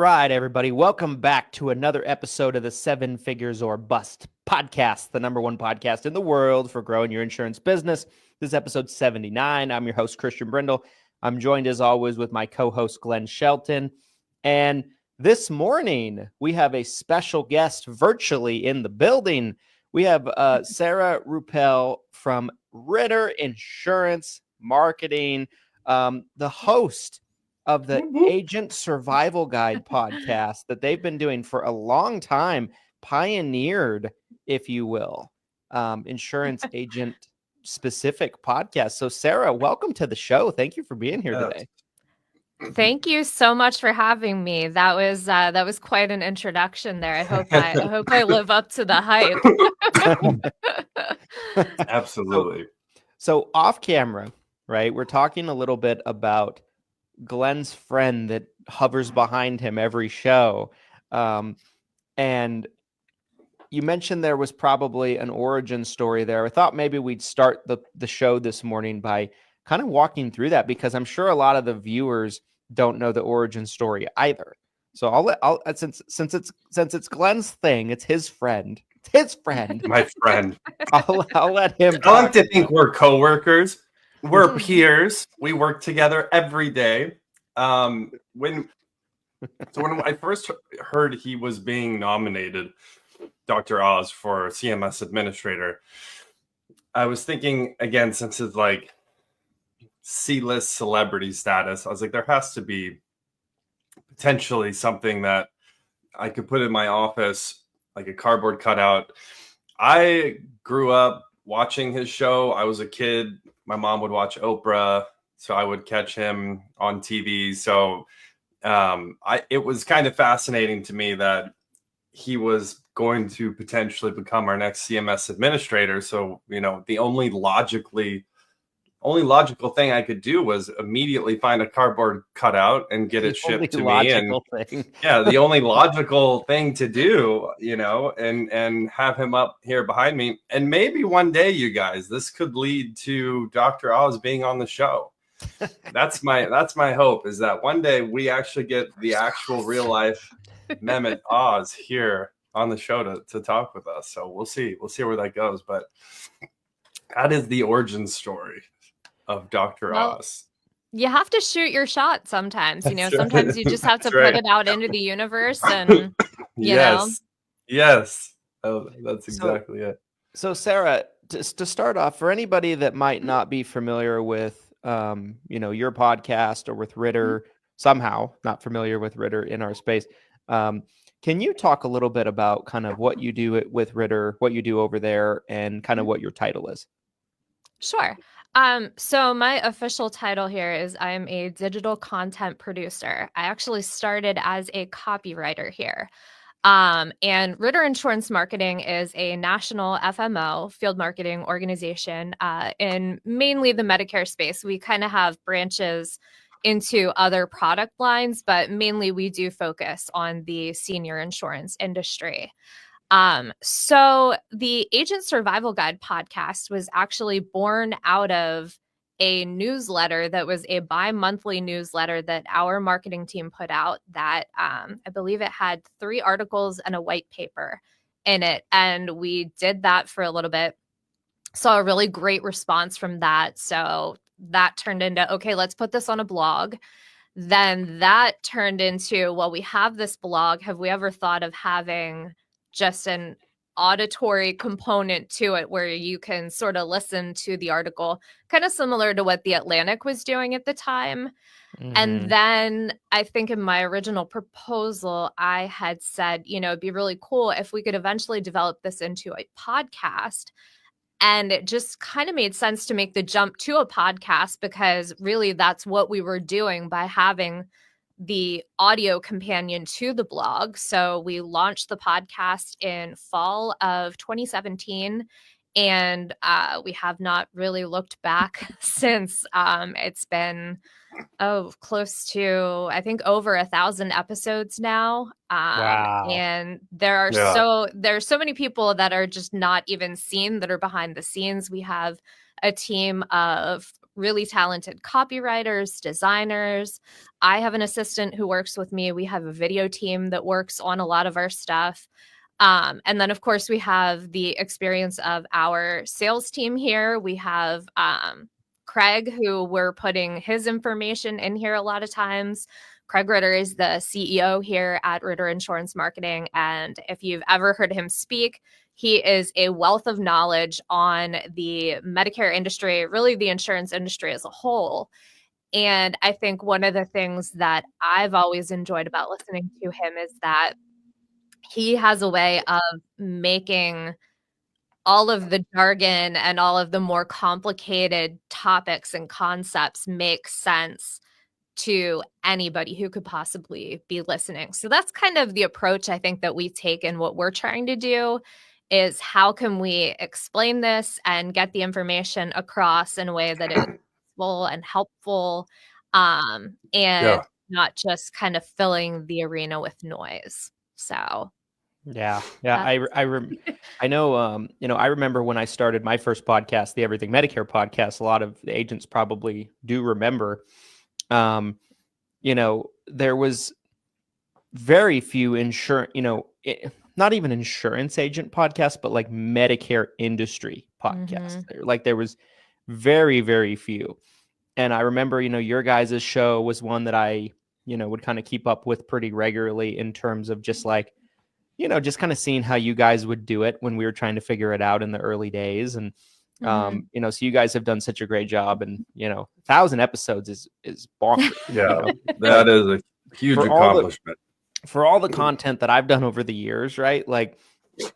right, everybody. Welcome back to another episode of the Seven Figures or Bust podcast, the number one podcast in the world for growing your insurance business. This is episode 79. I'm your host, Christian Brindle. I'm joined as always with my co-host, Glenn Shelton. And this morning, we have a special guest virtually in the building. We have Sarah Rueppel from Ritter Insurance Marketing, the host of the Agent Survival Guide podcast that they've been doing for a long time, pioneered, if you will, insurance agent specific podcast. So Sarah, welcome to the show. Thank you for being here today. Thank you so much for having me. That was quite an introduction there. I hope I live up to the hype. Absolutely. So off camera, right? We're talking a little bit about Glenn's friend that hovers behind him every show. And you mentioned there was probably an origin story there. I thought maybe we'd start the show this morning by kind of walking through that, because I'm sure a lot of the viewers don't know the origin story either. So I'll since it's Glenn's thing, it's his friend. It's his friend. My friend. I'll let him I like to think we're coworkers. We're peers. We work together every day. When I first heard he was being nominated, Dr. Oz, for CMS administrator, I was thinking, again, since it's like C-list celebrity status, I was like, there has to be potentially something that I could put in my office, like a cardboard cutout. I grew up watching his show. I was a kid. My mom would watch Oprah, so I would catch him on TV. So it was kind of fascinating to me that he was going to potentially become our next CMS administrator. So, the only logical thing I could do was immediately find a cardboard cutout and get it shipped to me. And yeah, the only logical thing to do, and have him up here behind me. And maybe one day, you guys, this could lead to Dr. Oz being on the show. That's my hope, is that one day we actually get the actual real life Mehmet Oz here on the show to talk with us. So we'll see where that goes. But that is the origin story of Dr. Oz. You have to shoot your shot sometimes. Sometimes you just have to put it out into the universe, and Yes. Oh, that's exactly it. So Sarah, to start off, for anybody that might not be familiar with your podcast or with Ritter, somehow not familiar with Ritter in our space, can you talk a little bit about kind of what you do with Ritter, what you do over there, and kind of what your title is? Sure. So my official title here is I'm a digital content producer. I actually started as a copywriter here. And Ritter Insurance Marketing is a national FMO, field marketing organization, in mainly the Medicare space. We kind of have branches into other product lines, but mainly we do focus on the senior insurance industry. So the Agent Survival Guide podcast was actually born out of a newsletter that was a bi-monthly newsletter that our marketing team put out that I believe it had 3 articles and a white paper in it. And we did that for a little bit. Saw a really great response from that. So that turned into, okay, let's put this on a blog. Then that turned into, well, we have this blog. Have we ever thought of having just an auditory component to it where you can sort of listen to the article, kind of similar to what The Atlantic was doing at the time? Mm-hmm. And then I think in my original proposal, I had said, it'd be really cool if we could eventually develop this into a podcast. And it just kind of made sense to make the jump to a podcast, because really that's what we were doing by having the audio companion to the blog. So we launched the podcast in fall of 2017, and we have not really looked back since. It's been close to, I think, over 1,000 episodes now. Wow. And there are so many people that are just not even seen, that are behind the scenes. We have a team of really talented copywriters, designers. I have an assistant who works with me. We have a video team that works on a lot of our stuff. And then, of course, we have the experience of our sales team here. We have Craig, who we're putting his information in here a lot of times. Craig Ritter is the CEO here at Ritter Insurance Marketing. And if you've ever heard him speak, he is a wealth of knowledge on the Medicare industry, really the insurance industry as a whole. And I think one of the things that I've always enjoyed about listening to him is that he has a way of making all of the jargon and all of the more complicated topics and concepts make sense to anybody who could possibly be listening. So that's kind of the approach I think that we take in what we're trying to do is how can we explain this and get the information across in a way that is useful and helpful, and not just kind of filling the arena with noise. So yeah. I know, I remember when I started my first podcast, the Everything Medicare Podcast, a lot of the agents probably do remember, there was very few insurance, not even insurance agent podcasts, but like Medicare industry podcasts. Like there was very, very few. And I remember, your guys' show was one that I, would kind of keep up with pretty regularly in terms of just like, just kind of seeing how you guys would do it when we were trying to figure it out in the early days. And, so you guys have done such a great job, and, 1,000 episodes is bonkers. Yeah, that is a huge accomplishment. For all the content that I've done over the years, right? Like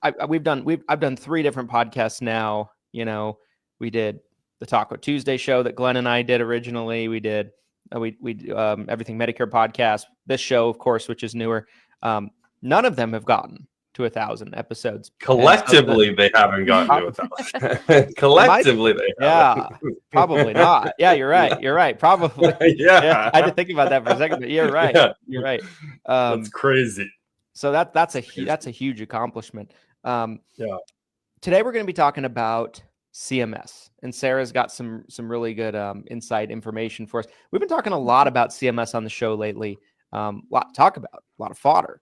I've done 3 different podcasts now. We did the Taco Tuesday show that Glenn and I did originally. We did Everything Medicare Podcast. This show, of course, which is newer. None of them have gotten to 1,000 episodes. Collectively, they haven't gotten to 1,000. Collectively, they haven't. Yeah, probably not. Yeah, you're right. Probably. Yeah. I had to think about that for a second, but you're right. Yeah. You're right. That's crazy. So that's a huge accomplishment. Today we're going to be talking about CMS, and Sarah's got some really good insight information for us. We've been talking a lot about CMS on the show lately. A lot to talk about, a lot of fodder.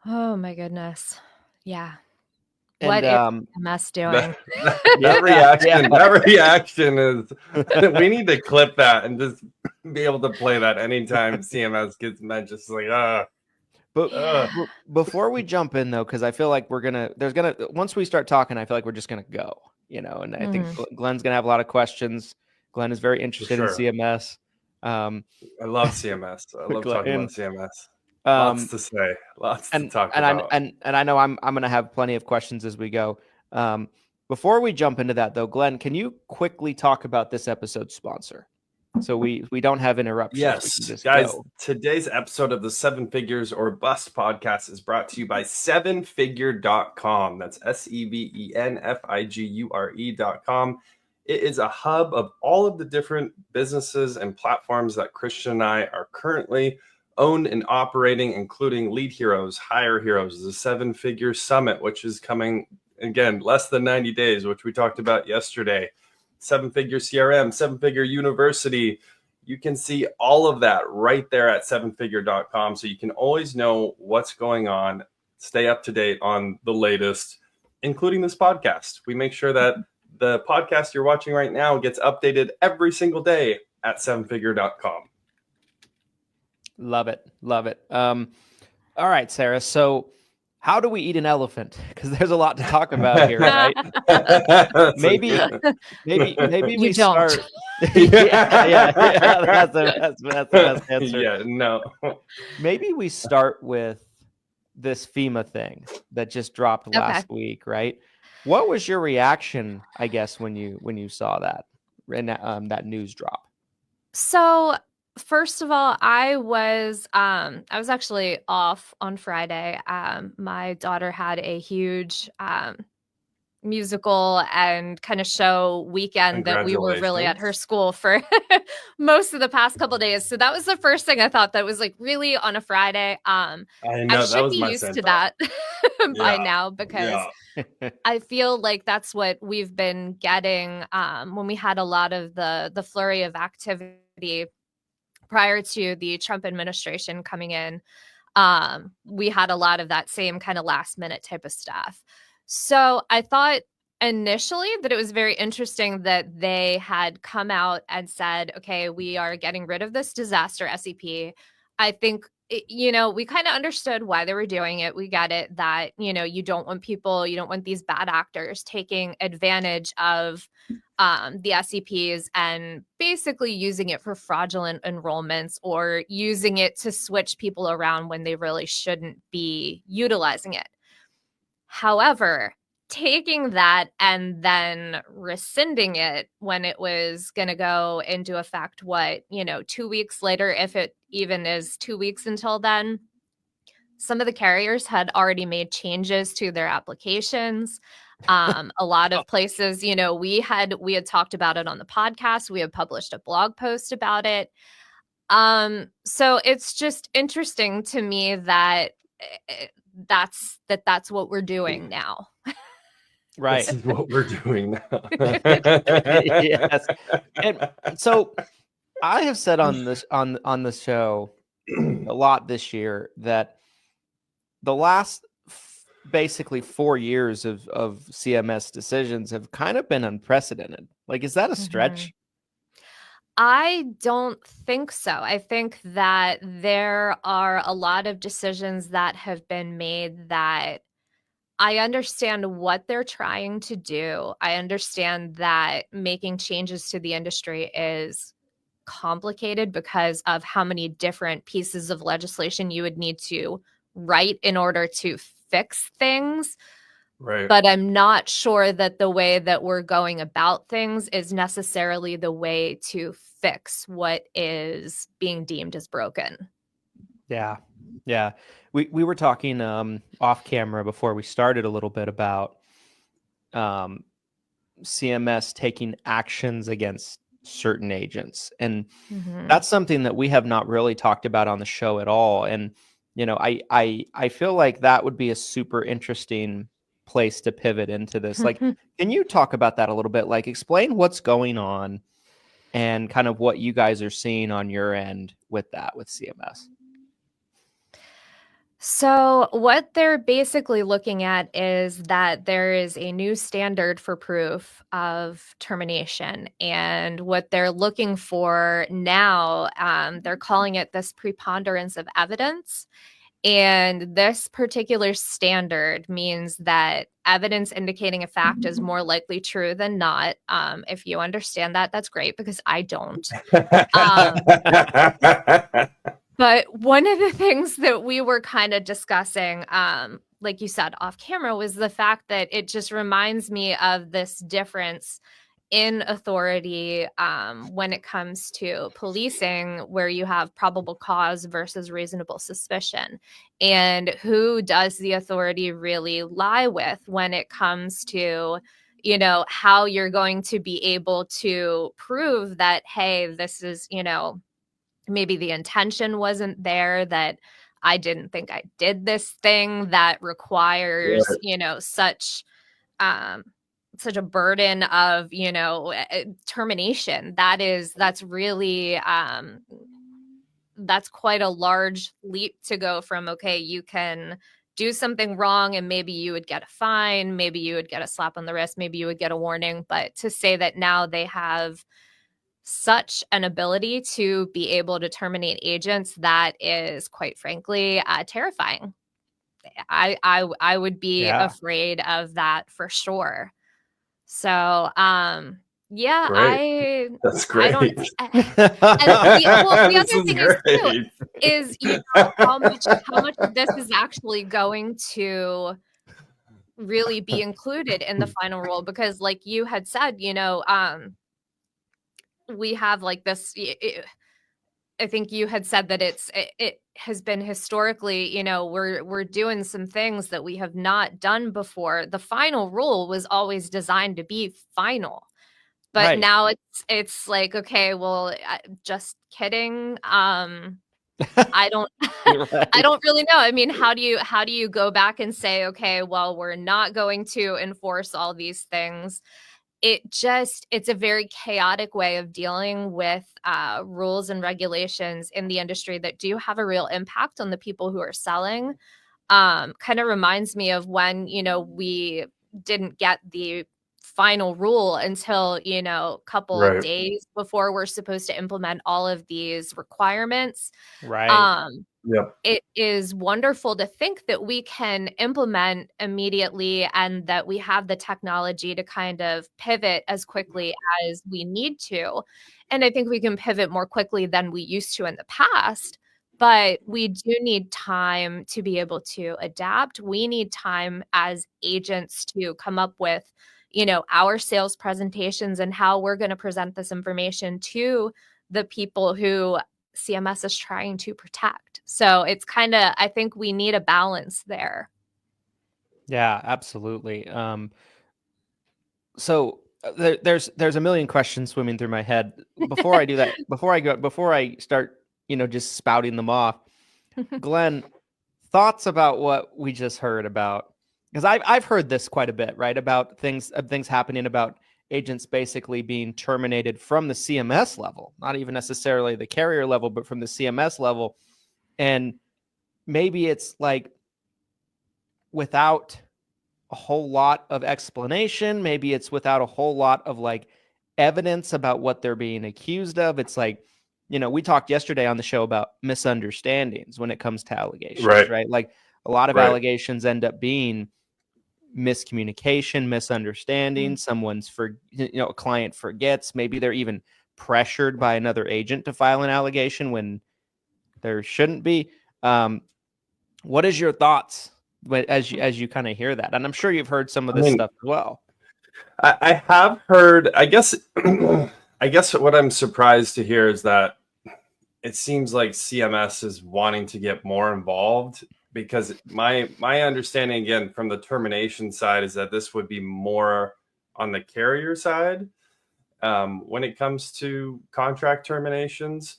Oh my goodness. Yeah. And, what is CMS doing? That reaction is, we need to clip that and just be able to play that anytime CMS gets mentioned. Just like, But before we jump in though, because I feel like once we start talking, I feel like we're just gonna go, and I think Glenn's gonna have a lot of questions. Glenn is very interested in CMS. I love CMS. I love talking about CMS. Lots to say, lots to talk about. And I know I'm going to have plenty of questions as we go. Before we jump into that, though, Glenn, can you quickly talk about this episode's sponsor, so we don't have interruptions? Yes, guys. Today's episode of the 7 Figures or Bust podcast is brought to you by 7figure.com. That's SEVENFIGURE.com. It is a hub of all of the different businesses and platforms that Christian and I are currently owned and operating, including Lead Heroes, Hire Heroes, the 7-Figure Summit, which is coming, again, less than 90 days, which we talked about yesterday. 7-Figure CRM, 7-Figure University. You can see all of that right there at 7figure.com. So you can always know what's going on, stay up to date on the latest, including this podcast. We make sure that the podcast you're watching right now gets updated every single day at 7figure.com. Love it. All right, Sarah. So how do we eat an elephant? Because there's a lot to talk about here, right? maybe we start. yeah. That's the best answer. Yeah, no. Maybe we start with this FEMA thing that just dropped last week, right? What was your reaction, I guess, when you saw that that news drop? So first of all, I was actually off on Friday. My daughter had a huge musical and kind of show weekend that we were really at her Congratulations. school for most of the past couple of days. So that was the first thing I thought, that was like really on a Friday. I I know, that should was be my used same to thought. that by Yeah. now, because Yeah. I feel like that's what we've been getting when we had a lot of the flurry of activity prior to the Trump administration coming in. We had a lot of that same kind of last minute type of stuff. So I thought initially that it was very interesting that they had come out and said, okay, we are getting rid of this disaster SEP. I think, we kind of understood why they were doing it. We get it that, you don't want these bad actors taking advantage of the SEPs and basically using it for fraudulent enrollments or using it to switch people around when they really shouldn't be utilizing it. However, taking that and then rescinding it when it was going to go into effect, 2 weeks later, if it even is 2 weeks until then, some of the carriers had already made changes to their applications. A lot of places, we had talked about it on the podcast. We had published a blog post about it. So it's just interesting to me that that's what we're doing now. Right. This is what we're doing now. Yes. And so I have said on the show a lot this year that the last basically 4 years of CMS decisions have kind of been unprecedented. Like, is that a stretch? I don't think so. I think that there are a lot of decisions that have been made that I understand what they're trying to do. I understand that making changes to the industry is complicated because of how many different pieces of legislation you would need to write in order to fix things. Right. But I'm not sure that the way that we're going about things is necessarily the way to fix what is being deemed as broken. Yeah. Yeah. We were talking off camera before we started a little bit about CMS taking actions against certain agents. And that's something that we have not really talked about on the show at all. And, I feel like that would be a super interesting place to pivot into this. Like, can you talk about that a little bit? Like, explain what's going on and kind of what you guys are seeing on your end with CMS. So what they're basically looking at is that there is a new standard for proof of termination. And what they're looking for now, they're calling it this preponderance of evidence. And this particular standard means that evidence indicating a fact is more likely true than not. If you understand that, that's great, because I don't. But one of the things that we were kind of discussing, like you said, off camera, was the fact that it just reminds me of this difference in authority when it comes to policing, where you have probable cause versus reasonable suspicion. And who does the authority really lie with when it comes to, how you're going to be able to prove that, hey, this is, maybe the intention wasn't there, that I didn't think I did this thing that requires, such a burden of, termination. That's really, that's quite a large leap to go from, okay, you can do something wrong and maybe you would get a fine, maybe you would get a slap on the wrist, maybe you would get a warning. But to say that now they have such an ability to be able to terminate agents, that is, quite frankly, terrifying. I would be afraid of that for sure. So, yeah, Great. That's great. I don't. The other thing is how much of this is actually going to really be included in the final rule, because, like you had said, we have like this, think you had said that it has been historically, we're doing some things that we have not done before. The final rule was always designed to be final. But now it's like, okay, well, just kidding. I don't I don't really know. I mean, how do you go back and say, okay, well, we're not going to enforce all these things? It's a very chaotic way of dealing with rules and regulations in the industry that do have a real impact on the people who are selling. Kind of reminds me of when, we didn't get the final rule until, a couple Right. days before we're supposed to implement all of these requirements. Right. Yep. It is wonderful to think that we can implement immediately and that we have the technology to kind of pivot as quickly as we need to. And I think we can pivot more quickly than we used to in the past. But we do need time to be able to adapt. We need time as agents to come up with, our sales presentations and how we're going to present this information to the people who CMS is trying to protect. So it's kind of, I think we need a balance there. Yeah, absolutely. So there's a million questions swimming through my head. Before I do that, before I start, just spouting them off, Glenn, thoughts about what we just heard about? Because I've heard this quite a bit, right? About things happening about agents basically being terminated from the CMS level, not even necessarily the carrier level, but from the CMS level. And maybe it's like without a whole lot of explanation. Maybe it's without a whole lot of like evidence about what they're being accused of. It's like, we talked yesterday on the show about misunderstandings when it comes to allegations, right? Like a lot of allegations end up being miscommunication, misunderstanding. Someone's a client forgets. Maybe they're even pressured by another agent to file an allegation when there shouldn't be. What is your thoughts as you kind of hear that? And I'm sure you've heard some of this stuff as well. I have heard. I guess what I'm surprised to hear is that it seems like CMS is wanting to get more involved, because my understanding, again, from the termination side, is that this would be more on the carrier side when it comes to contract terminations.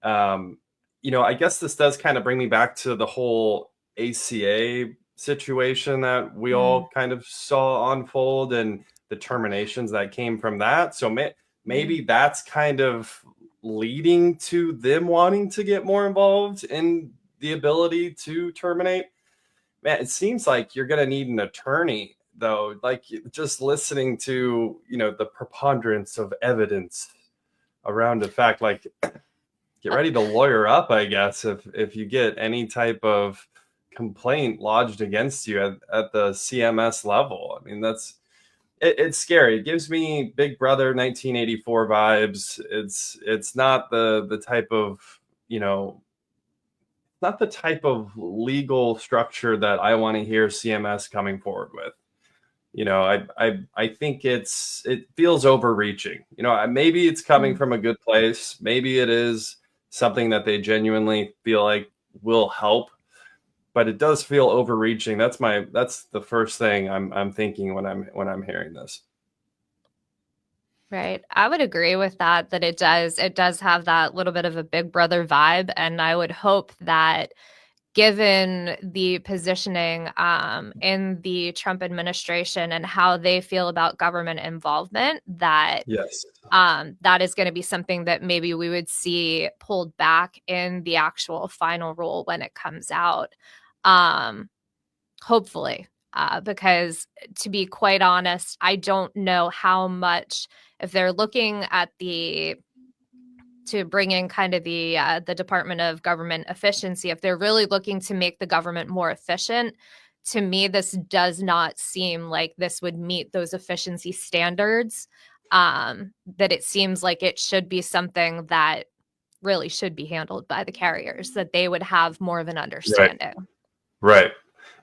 I guess this does kind of bring me back to the whole ACA situation that we all kind of saw unfold and the terminations that came from that. So maybe that's kind of leading to them wanting to get more involved in the ability to terminate. Man, it seems like you're going to need an attorney, though. Like, just listening to, the preponderance of evidence around the fact, like, get ready to lawyer up, I guess, if you get any type of complaint lodged against you at the CMS level. I mean, it's scary. It gives me Big Brother 1984 vibes. It's not the type of, not the type of legal structure that I want to hear CMS coming forward with. I think it feels overreaching. Maybe it's coming from a good place. Maybe it is something that they genuinely feel like will help, but it does feel overreaching. That's the first thing I'm thinking when I'm hearing this. Right. I would agree with that it does have that little bit of a Big Brother vibe. And I would hope that, given the positioning in the Trump administration and how they feel about government involvement, that yes, that is going to be something that maybe we would see pulled back in the actual final rule when it comes out. Hopefully, because to be quite honest, I don't know how much, if they're looking at to bring in kind of the Department of Government Efficiency, if they're really looking to make the government more efficient, to me, this does not seem like this would meet those efficiency standards. That it seems like it should be something that really should be handled by the carriers, that they would have more of an understanding. Right.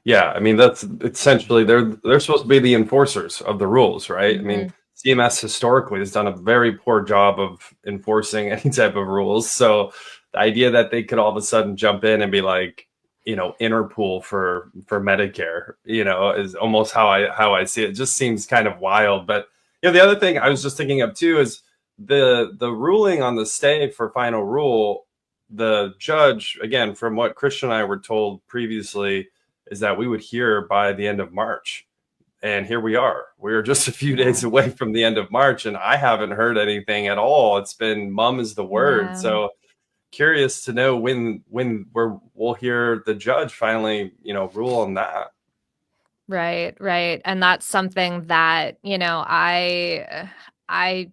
Yeah. I mean, that's essentially, they're supposed to be the enforcers of the rules, right? I mean, CMS historically has done a very poor job of enforcing any type of rules. So the idea that they could all of a sudden jump in and be like, interpool for Medicare, is almost how I see it. It just seems kind of wild. But the other thing I was just thinking of too is the ruling on the stay for final rule. The judge, again, from what Christian and I were told previously, is that we would hear by the end of March. And here we are. We're just a few days away from the end of March, and I haven't heard anything at all. It's been mum is the word. Wow. So curious to know when we'll hear the judge finally, rule on that. Right. And that's something that, I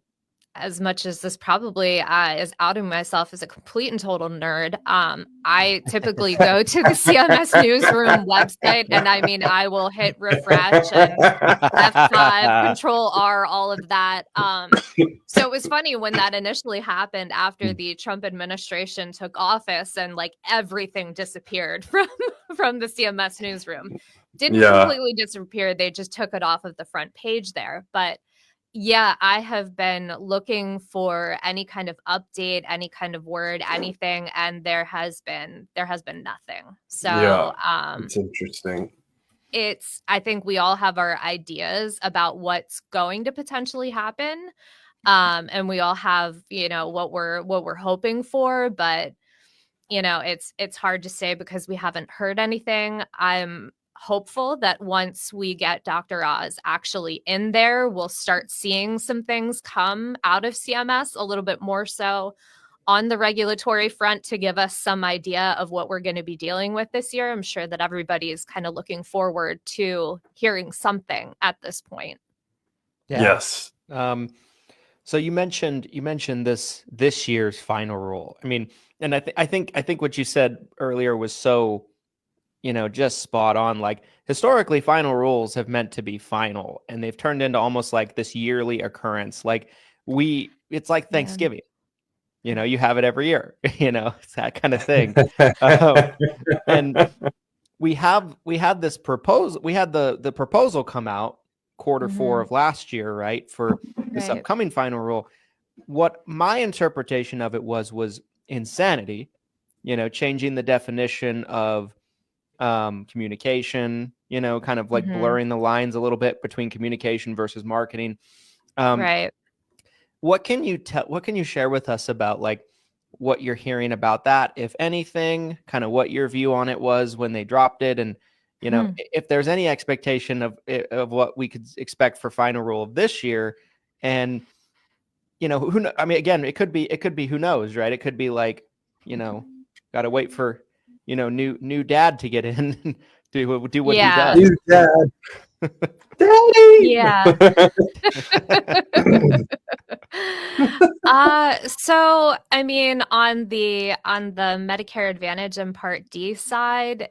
as much as this probably is outing myself as a complete and total nerd, I typically go to the CMS newsroom website, and I will hit refresh and F5, Control R, all of that. So it was funny when that initially happened after the Trump administration took office, and like everything disappeared from the CMS newsroom. Didn't completely disappear. They just took it off of the front page there. But yeah, I have been looking for any kind of update, any kind of word, anything, and there has been nothing. So it's interesting. I think we all have our ideas about what's going to potentially happen. And we all have, what we're hoping for, but it's hard to say because we haven't heard anything. I'm hopeful that once we get Dr. Oz actually in there, we'll start seeing some things come out of CMS a little bit more so on the regulatory front to give us some idea of what we're going to be dealing with this year. I'm sure that everybody is kind of looking forward to hearing something at this point. Yeah. Yes. So you mentioned this year's final rule. And I think what you said earlier was so, just spot on. Like historically, final rules have meant to be final, and they've turned into almost like this yearly occurrence. Like it's like Thanksgiving. You have it every year. It's that kind of thing. And we had this proposal. We had the proposal come out Q4 of last year, right? For this upcoming final rule. What my interpretation of it was insanity. Changing the definition of communication, kind of like blurring the lines a little bit between communication versus marketing. Right. What can you share with us about like what you're hearing about that, if anything, kind of what your view on it was when they dropped it, and if there's any expectation of what we could expect for final rule of this year, and again, it could be who knows, right? It could be like, got to wait for new dad to get in and do what he does. New dad. Daddy. Yeah. So on the Medicare Advantage and Part D side,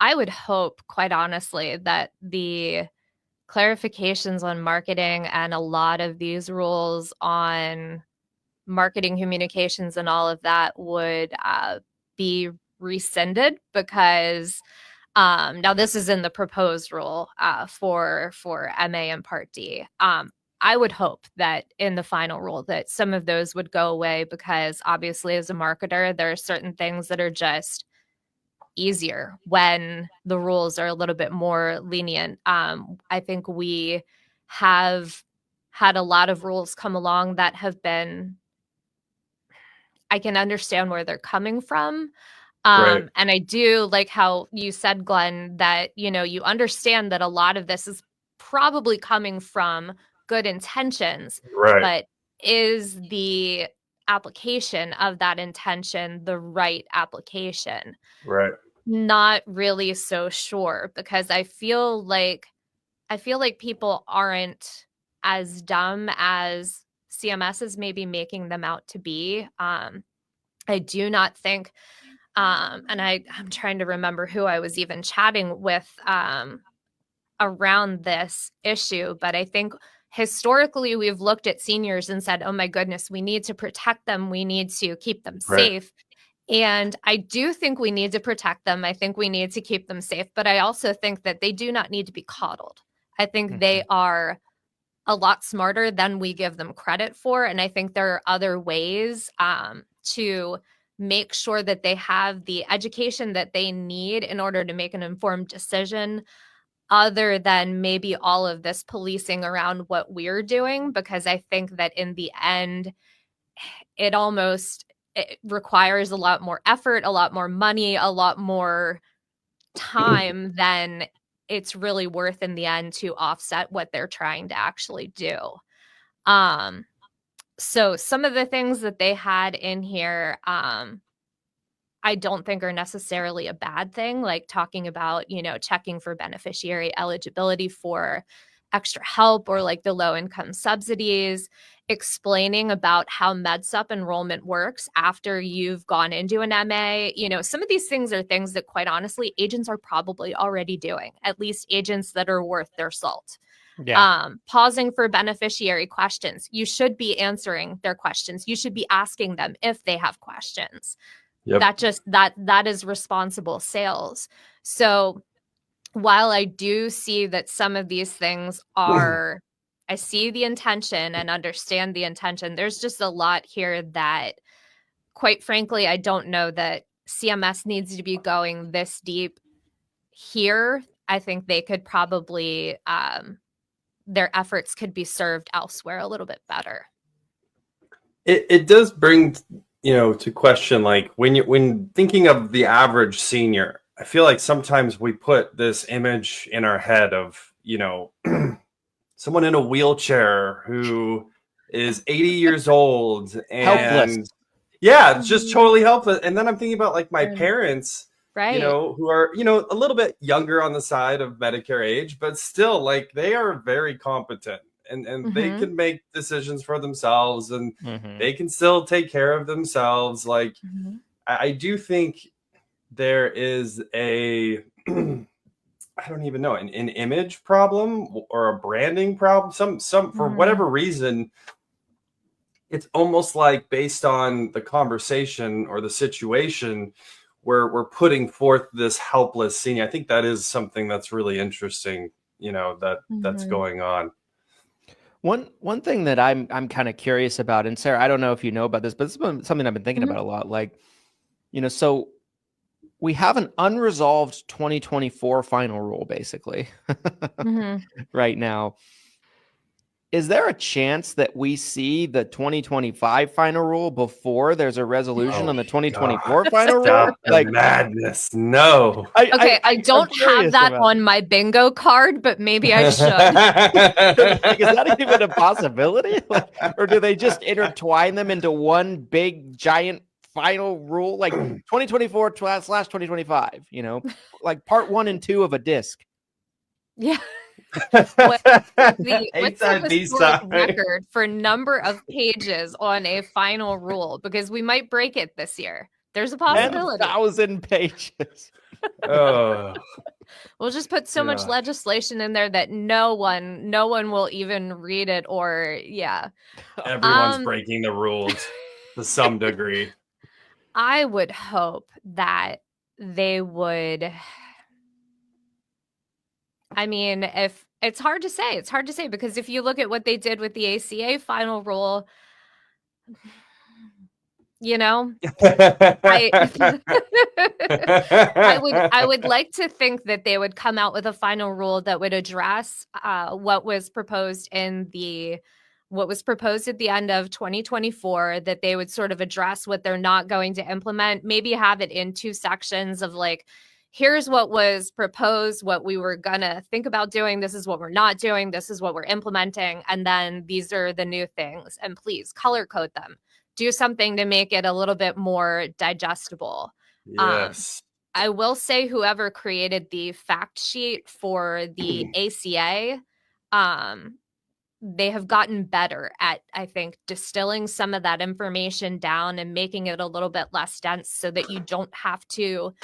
I would hope, quite honestly, that the clarifications on marketing and a lot of these rules on marketing communications and all of that would be rescinded, because now this is in the proposed rule for MA and Part D. I would hope that in the final rule that some of those would go away, because obviously as a marketer, there are certain things that are just easier when the rules are a little bit more lenient. I think we have had a lot of rules come along that have been, I can understand where they're coming from. Right. And I do like how you said, Glenn, that, you understand that a lot of this is probably coming from good intentions, Right. but is the application of that intention the right application? Right. Not really so sure, because I feel like people aren't as dumb as CMS is maybe making them out to be. I do not think, and I'm trying to remember who I was even chatting with around this issue, but I think historically we've looked at seniors and said, oh my goodness, we need to protect them. We need to keep them safe. And I do think we need to protect them. I think we need to keep them safe, but I also think that they do not need to be coddled. I think they are a lot smarter than we give them credit for. And I think there are other ways to make sure that they have the education that they need in order to make an informed decision, other than maybe all of this policing around what we're doing. Because I think that in the end, it requires a lot more effort, a lot more money, a lot more time than it's really worth in the end to offset what they're trying to actually do. So some of the things that they had in here, I don't think are necessarily a bad thing, like talking about, checking for beneficiary eligibility for extra help or like the low income subsidies, explaining about how MedSup enrollment works after you've gone into an MA. Some of these things are things that, quite honestly, agents are probably already doing, at least agents that are worth their salt. Yeah. Pausing for beneficiary questions. You should be answering their questions. You should be asking them if they have questions. Yep. That is responsible sales. So while I do see that some of these things I see the intention and understand the intention, there's just a lot here that, quite frankly, I don't know that CMS needs to be going this deep here. I think they could probably, their efforts could be served elsewhere a little bit better. It does bring, to question, like when thinking of the average senior, I feel like sometimes we put this image in our head of, someone in a wheelchair who is 80 years old and Helpless. Yeah, it's just totally helpless. And then I'm thinking about like my parents, Right. who are, a little bit younger on the side of Medicare age, but still like they are very competent and they can make decisions for themselves and they can still take care of themselves. Like I do think there is a I don't even know, an image problem or a branding problem. Some for whatever reason, it's almost like based on the conversation or the situation where we're putting forth this helpless senior. I think that is something that's really interesting, that's going on. One thing that I'm kind of curious about, and Sarah, I don't know if you know about this, but it's been something I've been thinking about a lot. Like, so we have an unresolved 2024 final rule, basically, right now. Is there a chance that we see the 2025 final rule before there's a resolution on the 2024 final rule? Like madness. No. I don't have that on my bingo card, but maybe I should. Like, is that even a possibility? Like, or do they just intertwine them into one big giant final rule, like 2024 / 2025, like part 1 and 2 of a disc? Yeah. What's the historic record for number of pages on a final rule? Because we might break it this year. There's a possibility. 10,000 pages. We'll just put so much legislation in there that no one will even read it, or everyone's breaking the rules to some degree. I would hope that they would. I mean, if it's hard to say because if you look at what they did with the ACA final rule, I would like to think that they would come out with a final rule that would address what was proposed at the end of 2024, that they would sort of address what they're not going to implement, maybe have it in 2 sections of like, here's what was proposed, what we were going to think about doing. This is what we're not doing. This is what we're implementing. And then these are the new things. And please color code them. Do something to make it a little bit more digestible. Yes. I will say whoever created the fact sheet for the ACA, they have gotten better at, I think, distilling some of that information down and making it a little bit less dense so that you don't have to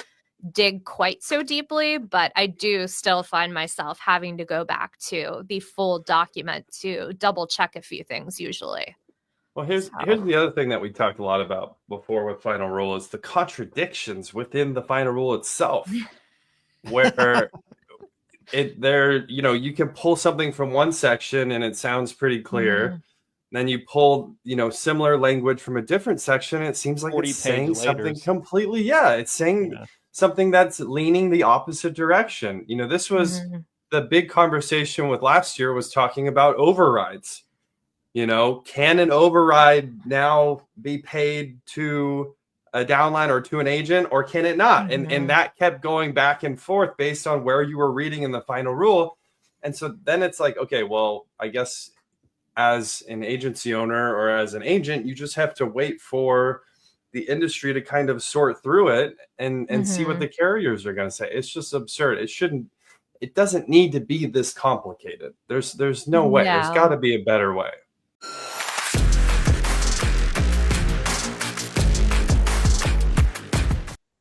dig quite so deeply, but I do still find myself having to go back to the full document to double check a few things usually. Well, here's the other thing that we talked a lot about before with final rule is the contradictions within the final rule itself, where you can pull something from one section and it sounds pretty clear. Then you pull, similar language from a different section, and it seems like it's saying something completely. Yeah, it's saying something that's leaning the opposite direction. This was the big conversation with last year was talking about overrides. Can an override now be paid to a downline or to an agent, or can it not? And that kept going back and forth based on where you were reading in the final rule. And so then it's like, okay, well, I guess as an agency owner or as an agent, you just have to wait for the industry to kind of sort through it and see what the carriers are going to say. It's just absurd. It doesn't need to be this complicated. There's no way. There's got to be a better way.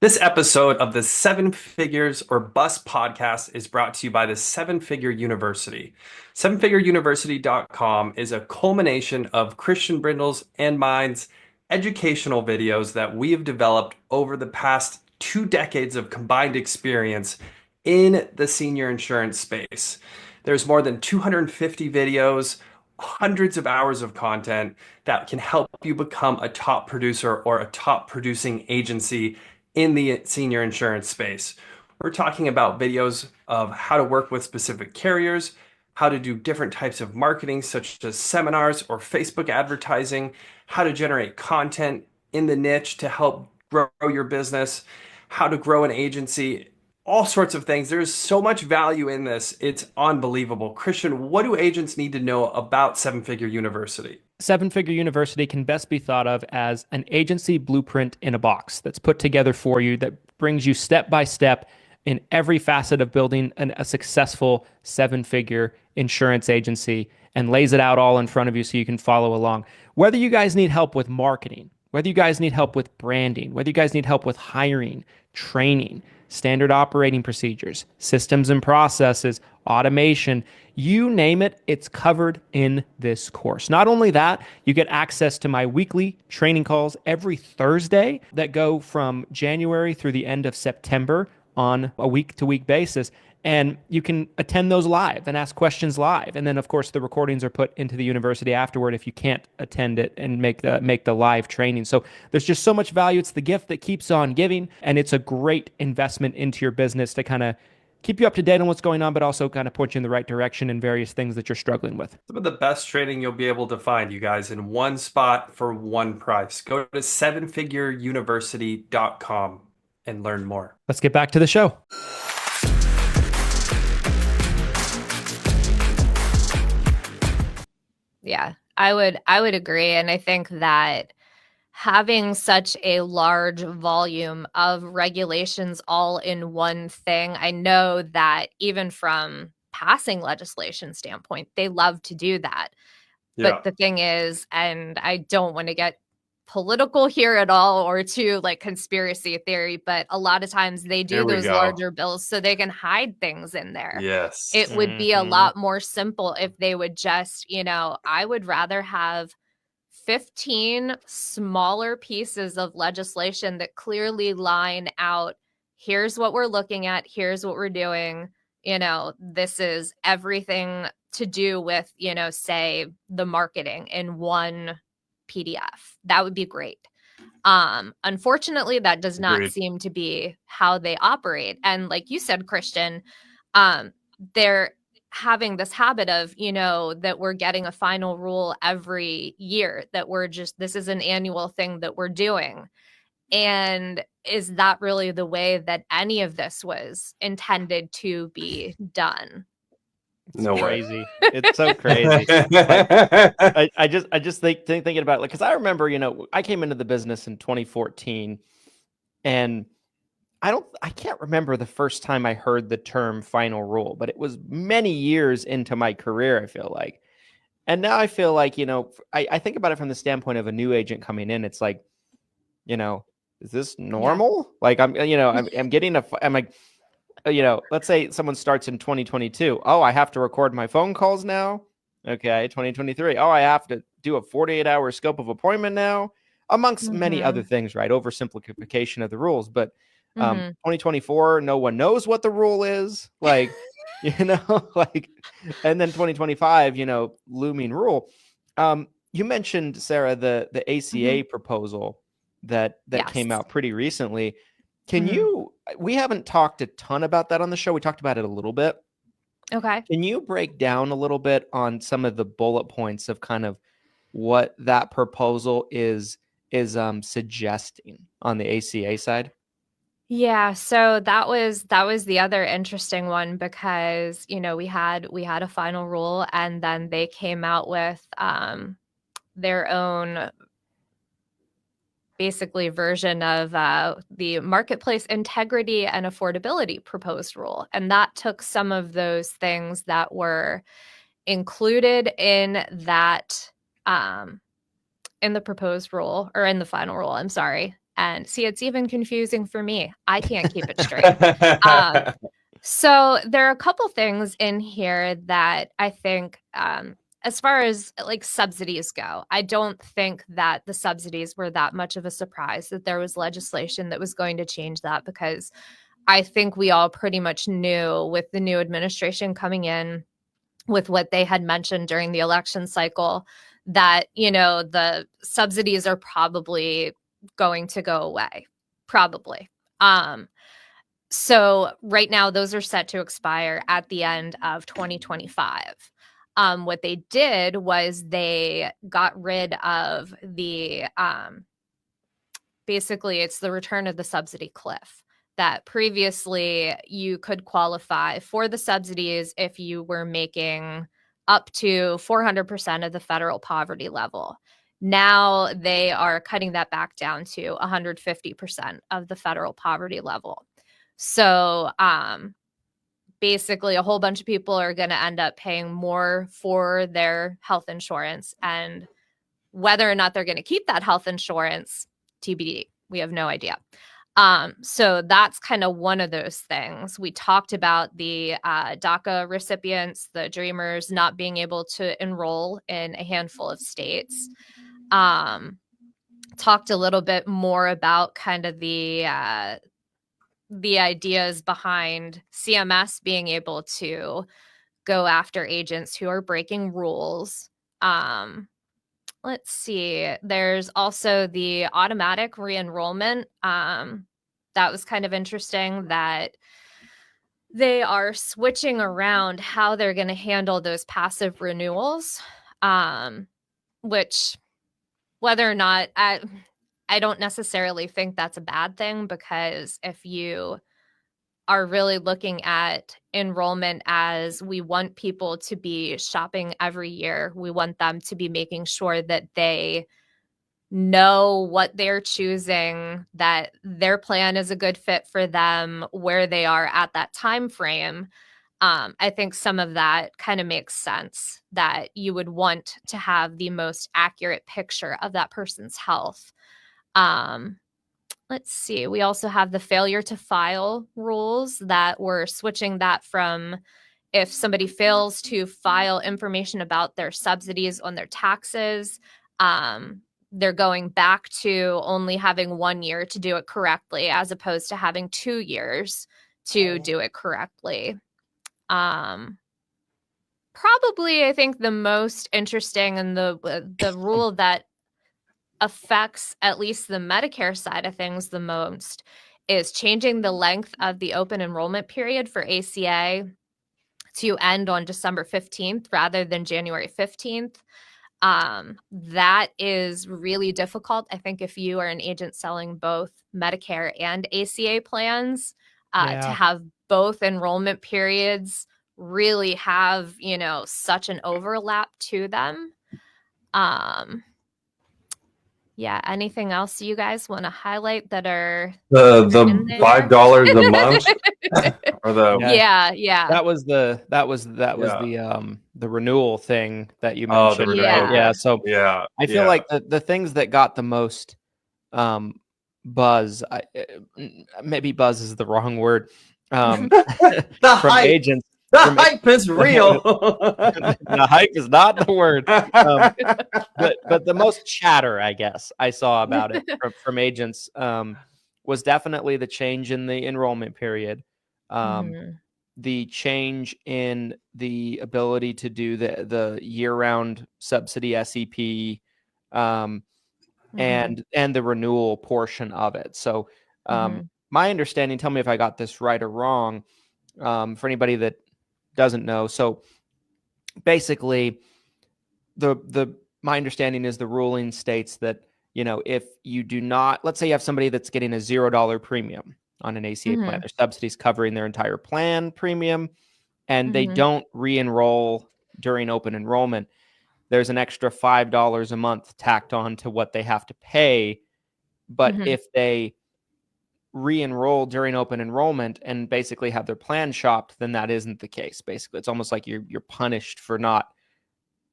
This episode of the 7 Figures or Bust podcast is brought to you by the 7 Figure University. 7figureuniversity.com is a culmination of Christian Brindle's and mine's educational videos that we have developed over the past 2 decades of combined experience in the senior insurance space. There's more than 250 videos, hundreds of hours of content that can help you become a top producer or a top producing agency in the senior insurance space. We're talking about videos of how to work with specific carriers, how to do different types of marketing, such as seminars or Facebook advertising, how to generate content in the niche to help grow your business, how to grow an agency, all sorts of things. There's so much value in this. It's unbelievable. Christian, what do agents need to know about 7 Figure University? 7 Figure University can best be thought of as an agency blueprint in a box that's put together for you that brings you step by step in every facet of building a successful 7-figure insurance agency and lays it out all in front of you so you can follow along. Whether you guys need help with marketing, whether you guys need help with branding, whether you guys need help with hiring, training, standard operating procedures, systems and processes, automation, you name it, it's covered in this course. Not only that, you get access to my weekly training calls every Thursday that go from January through the end of September on a week-to-week basis. And you can attend those live and ask questions live. And then, of course, the recordings are put into the university afterward if you can't attend it and make the live training. So there's just so much value. It's the gift that keeps on giving, and it's a great investment into your business to kind of keep you up to date on what's going on, but also kind of point you in the right direction in various things that you're struggling with. Some of the best training you'll be able to find, you guys, in one spot for one price. Go to 7figureuniversity.com and learn more. Let's get back to the show. Yeah, I would agree. And I think that having such a large volume of regulations all in one thing, I know that even from passing legislation standpoint, they love to do that. Yeah. But the thing is, and I don't want to get political here at all or to like conspiracy theory, but a lot of times they do those larger bills so they can hide things in there. Yes. It would be a lot more simple if they would just, I would rather have 15 smaller pieces of legislation that clearly line out, here's what we're looking at, here's what we're doing. This is everything to do with, say the marketing in one PDF. That would be great. Unfortunately, that does not seem to be how they operate. And like you said, Christian, they're having this habit of, that we're getting a final rule every year, that this is an annual thing that we're doing. And is that really the way that any of this was intended to be done? It's crazy. It's so crazy. Like, I just thinking about it, like, because I remember, I came into the business in 2014, and I can't remember the first time I heard the term final rule, but it was many years into my career, I feel like. And now I feel like, I think about it from the standpoint of a new agent coming in. It's like, is this normal? Yeah. Like I'm getting I'm like, let's say someone starts in 2022. Oh, I have to record my phone calls now. Okay. 2023. Oh, I have to do a 48-hour scope of appointment now, amongst many other things, right? Oversimplification of the rules. But 2024, no one knows what the rule is. Like, like, and then 2025, looming rule. You mentioned, Sarah, the ACA proposal that came Yes. out pretty recently. We haven't talked a ton about that on the show. We talked about it a little bit. Okay. Can you break down a little bit on some of the bullet points of kind of what that proposal is suggesting on the ACA side? Yeah, so that was the other interesting one because, we had a final rule and then they came out with their own basically version of the marketplace integrity and affordability proposed rule. And that took some of those things that were included in that in the proposed rule, or in the final rule, I'm sorry. And see, it's even confusing for me. I can't keep it straight. So there are a couple things in here that I think, as far as like subsidies go, I don't think that the subsidies were that much of a surprise that there was legislation that was going to change that, because I think we all pretty much knew with the new administration coming in, with what they had mentioned during the election cycle, that, the subsidies are probably going to go away. Probably. So right now, those are set to expire at the end of 2025. What they did was they got rid of the, basically, it's the return of the subsidy cliff, that previously you could qualify for the subsidies if you were making up to 400% of the federal poverty level. Now they are cutting that back down to 150% of the federal poverty level. So basically, a whole bunch of people are going to end up paying more for their health insurance. And whether or not they're going to keep that health insurance, TBD. We have no idea. So that's kind of one of those things. We talked about the DACA recipients, the Dreamers, not being able to enroll in a handful of states. Talked a little bit more about kind of the ideas behind CMS being able to go after agents who are breaking rules. Let's see. There's also the automatic re-enrollment. That was kind of interesting that they are switching around how they're going to handle those passive renewals, which, whether or not, I don't necessarily think that's a bad thing, because if you are really looking at enrollment as, we want people to be shopping every year, we want them to be making sure that they know what they're choosing, that their plan is a good fit for them, where they are at that time frame. I think some of that kind of makes sense, that you would want to have the most accurate picture of that person's health. Let's see. We also have the failure to file rules, that we're switching that from, if somebody fails to file information about their subsidies on their taxes, they're going back to only having 1 year to do it correctly, as opposed to having 2 years to do it correctly. Probably, I think the most interesting, and the rule that affects at least the Medicare side of things the most, is changing the length of the open enrollment period for ACA to end on December 15th rather than January 15th. That is really difficult. I think if you are an agent selling both Medicare and ACA plans, to have both enrollment periods really have, such an overlap to them. Yeah. Anything else you guys want to highlight that are the $5 a month, or the yeah. That was the renewal thing that you mentioned. renewal. Right? Yeah. So yeah, I feel like the things that got the most buzz, maybe buzz is the wrong word, the from hype. agents. The hype is real. The hype is not the word. But the most chatter, I guess, I saw about it from agents was definitely the change in the enrollment period. the change in the ability to do the year-round subsidy SEP, and the renewal portion of it. So my understanding, tell me if I got this right or wrong, for anybody that doesn't know. So basically, my understanding is the ruling states that, if you do not, let's say you have somebody that's getting a $0 premium on an ACA plan, their subsidies covering their entire plan premium, and they don't re-enroll during open enrollment, there's an extra $5 a month tacked on to what they have to pay. But if they re-enroll during open enrollment and basically have their plan shopped, then that isn't the case. Basically, it's almost like you're punished for not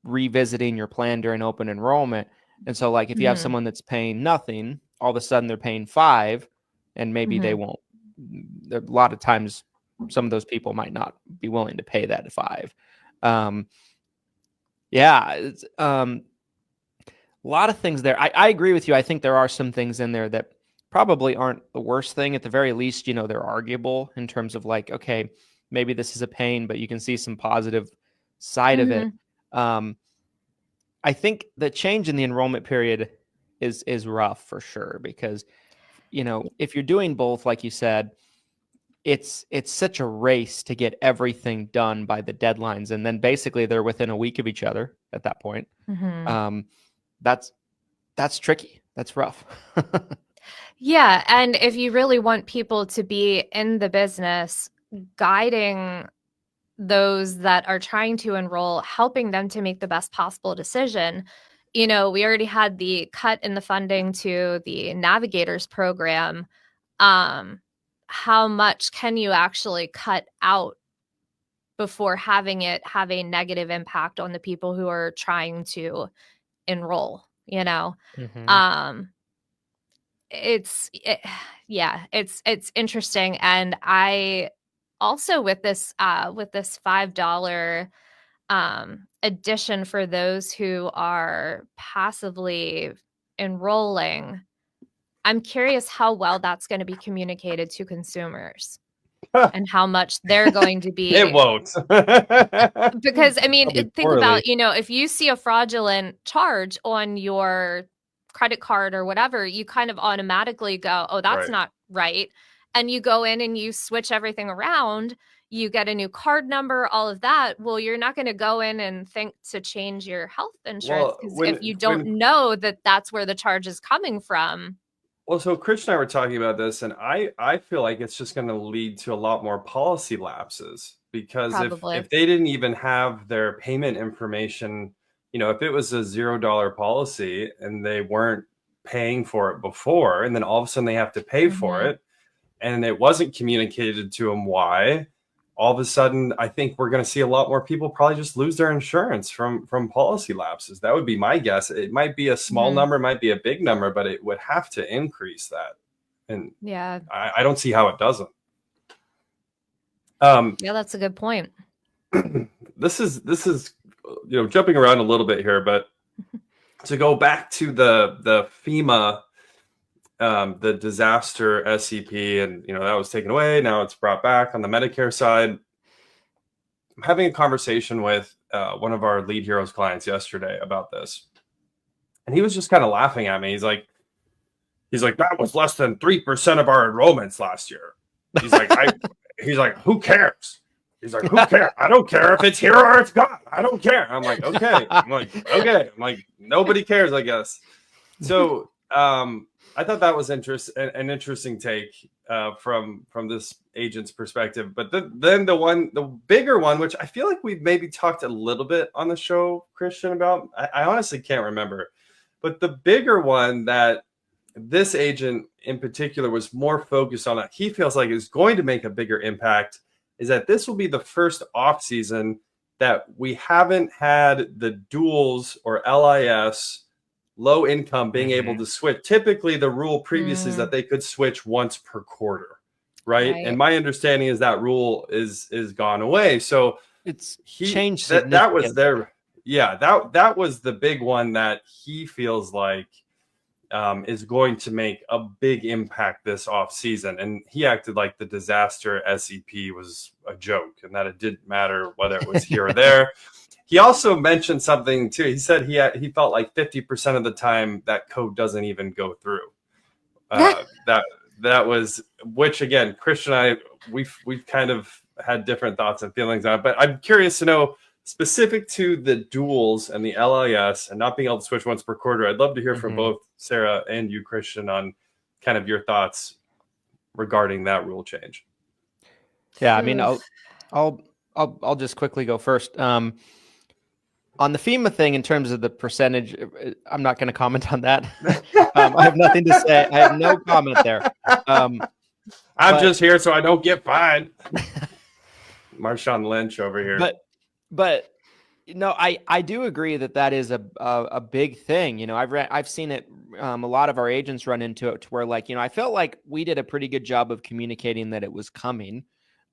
revisiting your plan during open enrollment. And so, like, if you have someone that's paying nothing, all of a sudden they're paying $5, and maybe they won't. A lot of times, some of those people might not be willing to pay that $5. It's, a lot of things there. I agree with you. I think there are some things in there that probably aren't the worst thing. At the very least, they're arguable in terms of, like, okay, maybe this is a pain, but you can see some positive side of it. I think the change in the enrollment period is rough for sure, because, if you're doing both, like you said, it's such a race to get everything done by the deadlines. And then basically they're within a week of each other at that point. That's tricky. That's rough. Yeah. And if you really want people to be in the business, guiding those that are trying to enroll, helping them to make the best possible decision. We already had the cut in the funding to the Navigators program. How much can you actually cut out before having it have a negative impact on the people who are trying to enroll? It's interesting. And I also, with this $5 addition for those who are passively enrolling, I'm curious how well that's going to be communicated to consumers and how much they're going to be. It won't. Because, think about, if you see a fraudulent charge on your credit card or whatever, you kind of automatically go, oh, that's not right. And you go in and you switch everything around, you get a new card number, all of that. Well, you're not going to go in and think to change your health insurance, because if you don't know that that's where the charge is coming from. Well, so Christian and I were talking about this, and I feel like it's just going to lead to a lot more policy lapses, because if they didn't even have their payment information, if it was a $0 policy and they weren't paying for it before, and then all of a sudden they have to pay for it, and it wasn't communicated to them why, all of a sudden, I think we're going to see a lot more people probably just lose their insurance from policy lapses. That would be my guess. It might be a small number, it might be a big number, but it would have to increase that. And I don't see how it doesn't. That's a good point. This is jumping around a little bit here, but to go back to the FEMA, the disaster SEP, and that was taken away. Now it's brought back on the Medicare side. I'm having a conversation with one of our Lead Heroes clients yesterday about this, and he was just kind of laughing at me. He's like, that was less than 3% of our enrollments last year. He's like, who cares? He's like, who cares? I don't care if it's here or it's gone. I don't care. I'm like, okay. I'm like, nobody cares, I guess. So, I thought that was an interesting take from this agent's perspective. But then the bigger one, which I feel like we've maybe talked a little bit on the show, Christian, about, I honestly can't remember. But the bigger one that this agent in particular was more focused on, that he feels like is going to make a bigger impact, is that this will be the first off season that we haven't had the duals or LIS, low income, being able to switch. Typically the rule previously is that they could switch once per quarter, right? And my understanding is that rule is gone away. So it's changed. That was their, that was the big one that he feels like is going to make a big impact this off season. And he acted like the disaster SEP was a joke and that it didn't matter whether it was here or there. He also mentioned something too. He said he felt like 50% of the time that code doesn't even go through. That was, which again, Christian and I, we've kind of had different thoughts and feelings on it. But I'm curious to know, specific to the duals and the LIS and not being able to switch once per quarter, I'd love to hear from both Sarah and you, Christian, on kind of your thoughts regarding that rule change. Yeah, I mean, I'll just quickly go first. On the FEMA thing, in terms of the percentage, I'm not going to comment on that. I have nothing to say. I have no comment there. I'm just here so I don't get fined. Marshawn Lynch over here. But no, I do agree that is a big thing. You know, I've seen it. A lot of our agents run into it, to where, like, you know, I felt like we did a pretty good job of communicating that it was coming,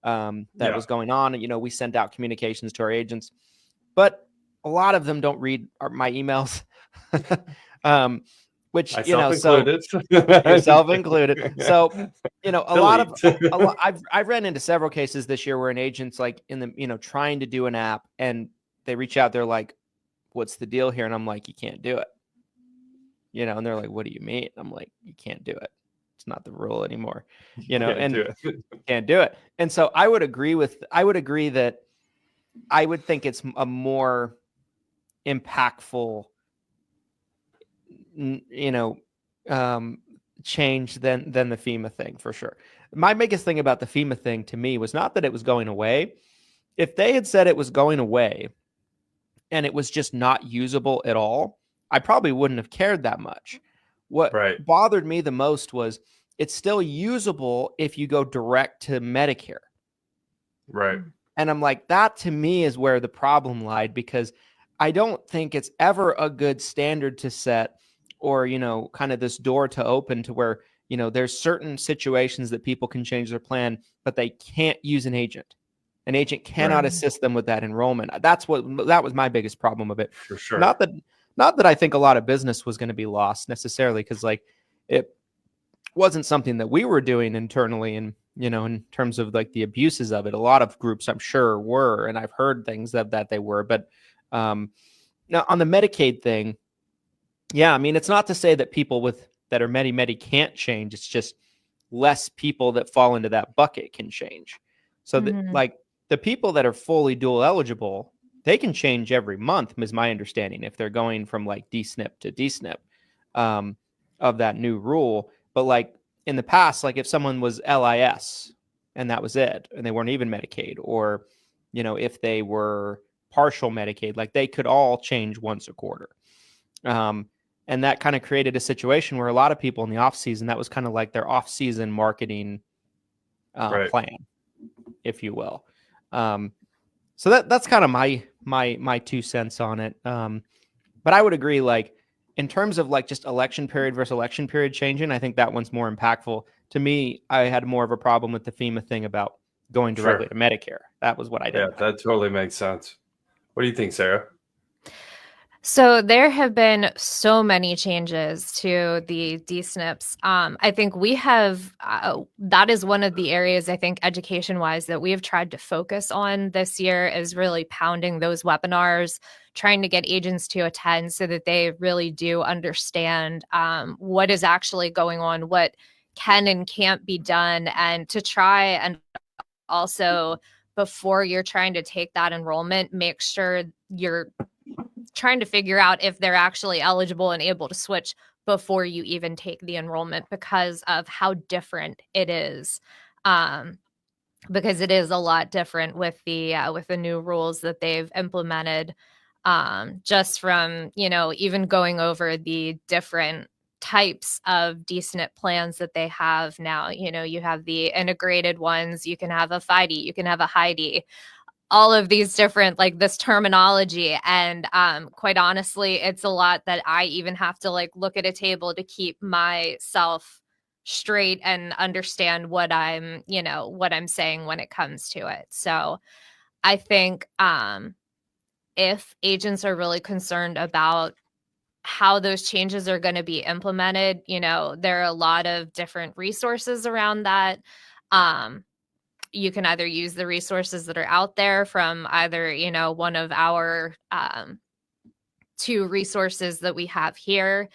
that was going on. And, you know, we sent out communications to our agents, but a lot of them don't read my emails, which, you know, so yourself included. So, you know, I've ran into several cases this year where an agent's like trying to do an app and they reach out. They're like, "What's the deal here?" And I'm like, "You can't do it." You know, and they're like, "What do you mean?" I'm like, "You can't do it. It's not the rule anymore." You know, can't do it. And so I would agree that I would think it's a more impactful, change than the FEMA thing, for sure. My biggest thing about the FEMA thing to me was not that it was going away. If they had said it was going away and it was just not usable at all, I probably wouldn't have cared that much. What bothered me the most was it's still usable if you go direct to Medicare. Right. And I'm like, that to me is where the problem lied, because I don't think it's ever a good standard to set, or, you know, kind of this door to open to where, you know, there's certain situations that people can change their plan, but they can't use an agent. An agent cannot assist them with that enrollment. That was my biggest problem of it. For sure. Not that I think a lot of business was going to be lost necessarily, because, like, it wasn't something that we were doing internally, and, you know, in terms of like the abuses of it, a lot of groups I'm sure were, and I've heard things that they were. But now on the Medicaid thing, yeah, I mean, it's not to say that people that are Medi can't change. It's just less people that fall into that bucket can change. So like the people that are fully dual eligible, they can change every month, is my understanding, if they're going from like DSNP to DSNP of that new rule. But like in the past, like if someone was LIS and that was it, and they weren't even Medicaid, or, you know, if they were partial Medicaid, like they could all change once a quarter. And that kind of created a situation where a lot of people in the off season, that was kind of like their off season marketing plan, if you will. So that's kind of my 2 cents on it. But I would agree, like, in terms of like just election period versus election period changing, I think that one's more impactful. To me, I had more of a problem with the FEMA thing about going directly to Medicare. That was what I did. Yeah, that totally makes sense. What do you think, Sarah? So there have been so many changes to the DSNPs. I think we have, that is one of the areas, I think, education-wise, that we have tried to focus on this year, is really pounding those webinars, trying to get agents to attend so that they really do understand what is actually going on, what can and can't be done, and to try and also, before you're trying to take that enrollment, make sure you're trying to figure out if they're actually eligible and able to switch before you even take the enrollment, because of how different it is. Because it is a lot different with the new rules that they've implemented, just from, you know, even going over the different types of DSNP plans that they have now. You know, you have the integrated ones, you can have a FIDE, you can have a HIDE, all of these different, like, this terminology. And quite honestly, it's a lot that I even have to like look at a table to keep myself straight and understand what I'm saying when it comes to it. So I think if agents are really concerned about how those changes are going to be implemented, there are a lot of different resources around that. You can either use the resources that are out there from either, one of our 2 resources that we have here.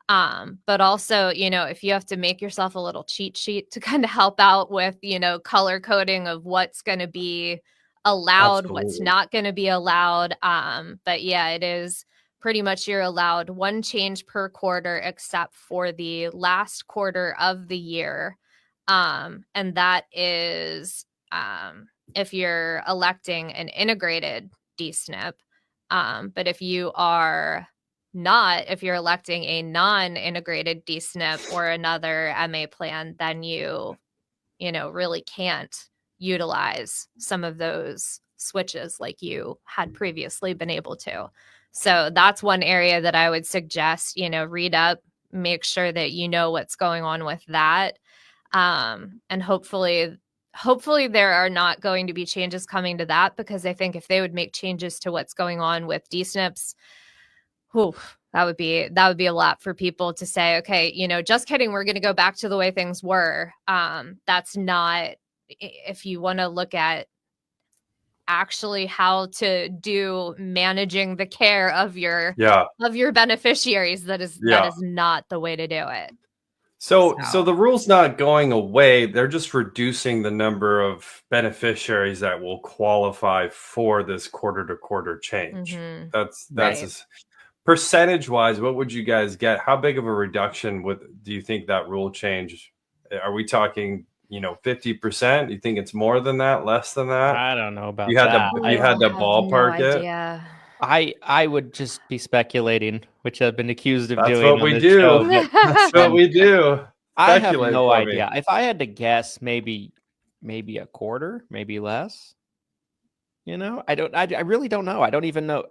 But also, if you have to make yourself a little cheat sheet to kind of help out with, color coding of what's going to be allowed, what's Absolutely. not going to be allowed. But yeah, it is pretty much you're allowed 1 change per quarter, except for the last quarter of the year. And that is if you're electing an integrated DSNP. But if you're electing a non-integrated DSNP or another MA plan, then you really can't utilize some of those switches like you had previously been able to. So that's one area that I would suggest, read up, make sure that you know what's going on with that. And hopefully there are not going to be changes coming to that, because I think if they would make changes to what's going on with DSNPs, that would be a lot for people to say, okay, just kidding, we're going to go back to the way things were. That's not, if you want to look at actually how to do managing the care of your beneficiaries, that is not the way to do it. So the rule's not going away. They're just reducing the number of beneficiaries that will qualify for this quarter-to-quarter change. Mm-hmm. That's Right. Percentage-wise, what would you guys get? How big of a reduction do you think that rule change? Are we talking, 50%? Do you think it's more than that, less than that? I don't know about You had that. to ballpark no it. Idea. I would just be speculating, which I've been accused of That's doing. what we this do. show. That's what we do. I have Speculate no for idea. me. If I had to guess, maybe a quarter, maybe less. I really don't know. I don't even know.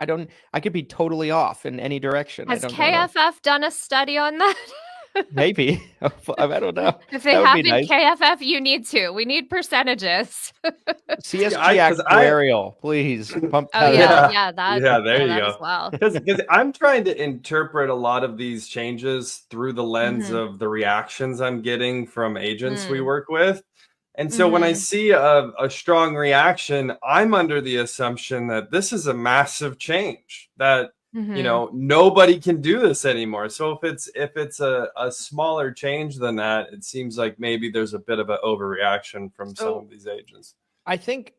I could be totally off in any direction. Has I don't KFF know. done a study on that? Maybe. I don't know. If they haven't, KFF, you need to. We need percentages. CSG actuarial, please pump that out. There you go. As well. Because I'm trying to interpret a lot of these changes through the lens of the reactions I'm getting from agents we work with. And so when I see a strong reaction, I'm under the assumption that this is a massive change, that nobody can do this anymore. So if it's a smaller change than that, it seems like maybe there's a bit of an overreaction from some of these agents. I think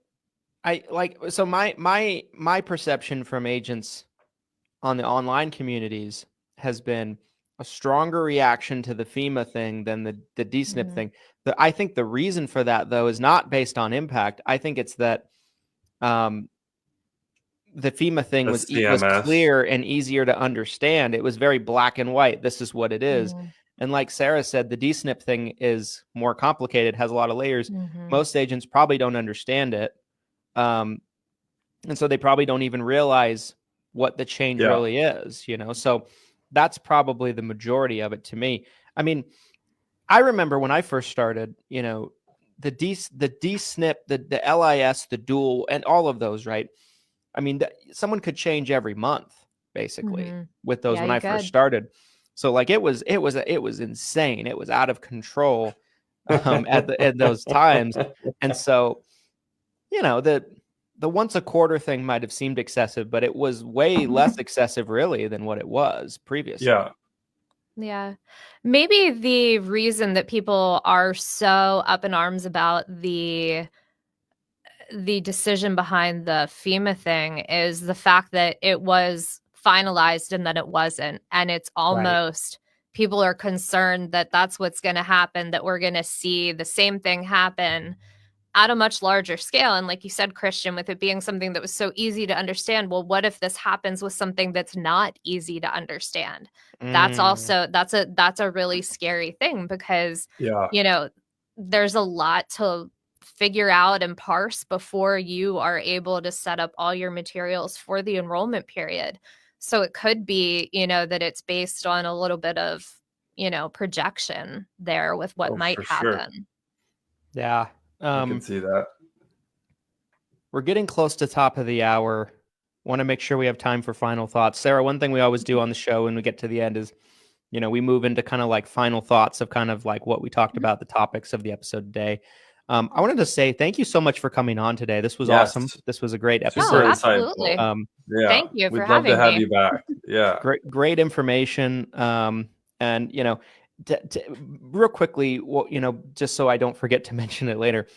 my perception from agents on the online communities has been a stronger reaction to the FEMA thing than the DSNP thing. I think the reason for that, though, is not based on impact. I think it's that the FEMA thing was clear and easier to understand. It was very black and white. This is what it is. And like Sarah said, the DSNP thing is more complicated, has a lot of layers. Most agents probably don't understand it. And so they probably don't even realize what the change really is, So that's probably the majority of it to me. I mean, I remember when I first started, the DSNP, the LIS, the dual, and all of those, right? I mean, someone could change every month, basically, with those when I first started. So like it was insane. It was out of control at those times. And so, the once a quarter thing might have seemed excessive, but it was way less excessive really than what it was previously. Yeah. Maybe the reason that people are so up in arms about the decision behind the FEMA thing is the fact that it was finalized and then it wasn't. And it's almost people are concerned that that's what's going to happen, that we're going to see the same thing happen at a much larger scale. And like you said, Christian, with it being something that was so easy to understand, well, what if this happens with something that's not easy to understand? That's also, that's a really scary thing, because, there's a lot to figure out and parse before you are able to set up all your materials for the enrollment period. So it could be, that it's based on a little bit of, projection there with what might happen. Sure. Yeah. I can see that. We're getting close to top of the hour. Want to make sure we have time for final thoughts. Sarah, one thing we always do on the show when we get to the end is, we move into kind of like final thoughts of kind of like what we talked about, the topics of the episode today. I wanted to say thank you so much for coming on today. This was awesome. This was a great episode. Super absolutely. insightful. Thank you for we'd love having to have me. you back. Yeah. Great information. And, real quickly, just so I don't forget to mention it later,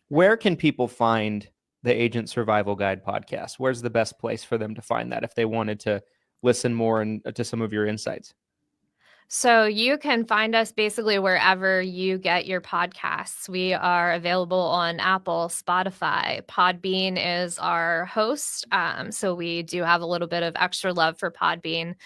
where can people find the Agent Survival Guide podcast? Where's the best place for them to find that if they wanted to listen more and to some of your insights? So you can find us basically wherever you get your podcasts. We are available on Apple, Spotify. Podbean is our host. So we do have a little bit of extra love for Podbean.